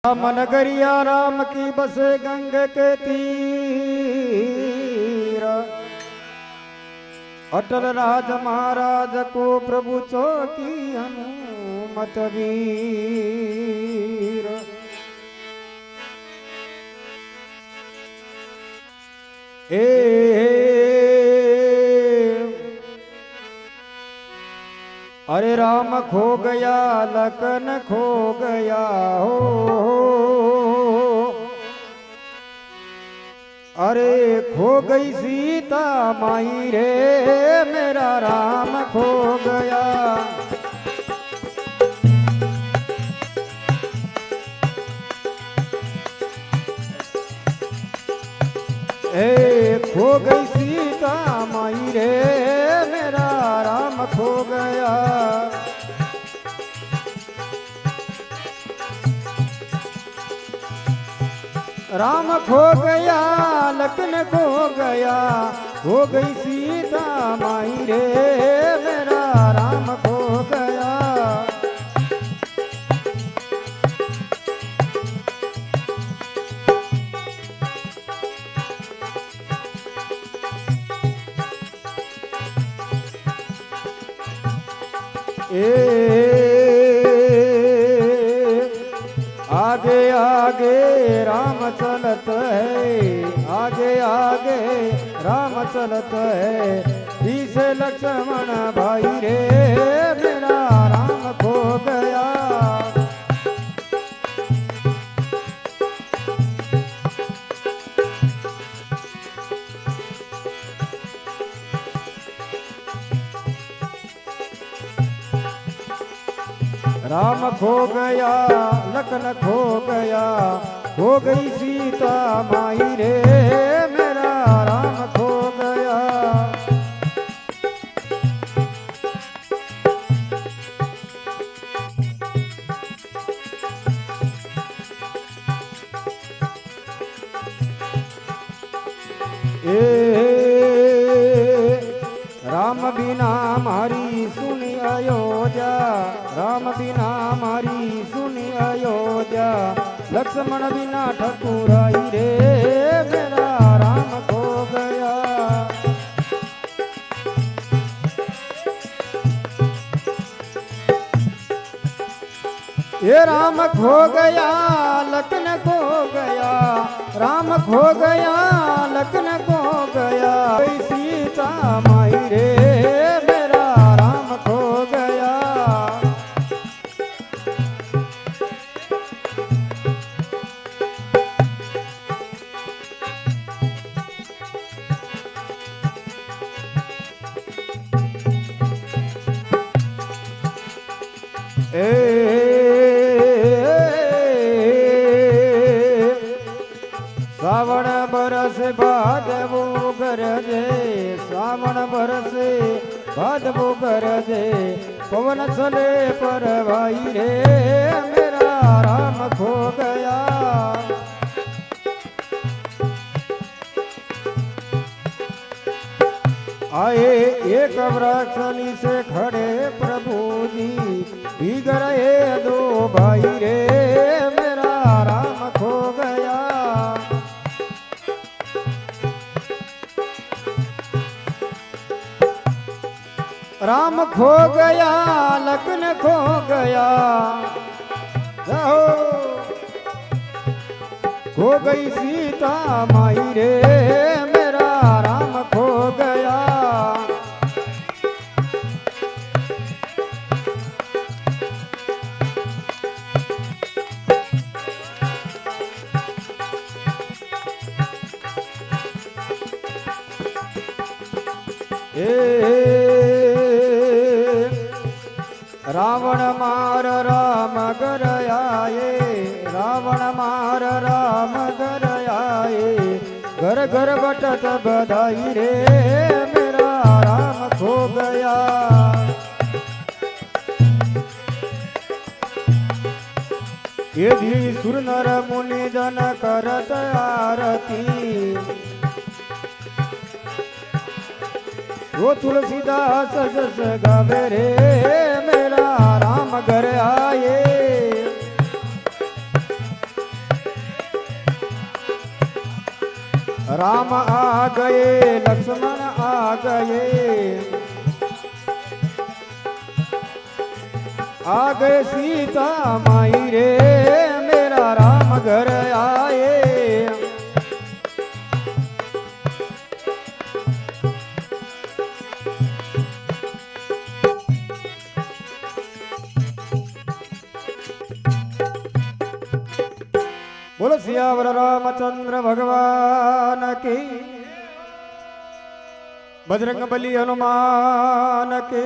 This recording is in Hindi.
मन गरिया राम की बसे गंग के तीर, अटल राज महाराज को प्रभु चौकी हनुमत वीर। अरे राम खो गया लखन खो गया हो, अरे खो गई सीता माई रे मेरा राम खो गया। खो गई सीता माई रे मेरा राम खो गया। राम खो गया लखन खो गया, खो गई सीता माई रे मेरा राम खो गया। आगे आगे राम चलत है, आगे आगे राम चलत है, पीछे लक्ष्मण भाई रे मेरा राम खो गया। राम खो गया लखन खो गया, खो गई सीता माई रे मेरा राम खो गया। राम बिना मारी सुनी अयोध्या, राम बिना मारी सुनी अयोध्या, लक्ष्मण बिना ठकुराई रे मेरा राम खो गया। ये राम खो गया लखन खो गया, राम खो गया लखन खो गया, सीता माई रे मेरा राम खो गया। सावन बरस भादवो गरजे, सावन बरस भादवो गरजे, पवन चले पर भाई रे मेरा राम खो गया। आए एक वृक्ष नीचे खड़े प्रभु जी, भीग रहे दो भाई रे मेरा राम खो गया। राम खो गया लखन खो गया, खो गई सीता माई रे मेरा राम खो गया। रावण मार राम घर आए, रावण मार राम घर आए, घर घर बटत बधाई रे मेरा राम खो गया। ये भी सुर नर मुनि जन करत आरती, वो तुलसीदास जस गावे रे मेरा राम घर आए। गए लक्ष्मण आ गए, आ गए सीता माई रे मेरा राम घर आए। बोलो सियावर रामचंद्र भगवान की, बजरंग बली हनुमान के।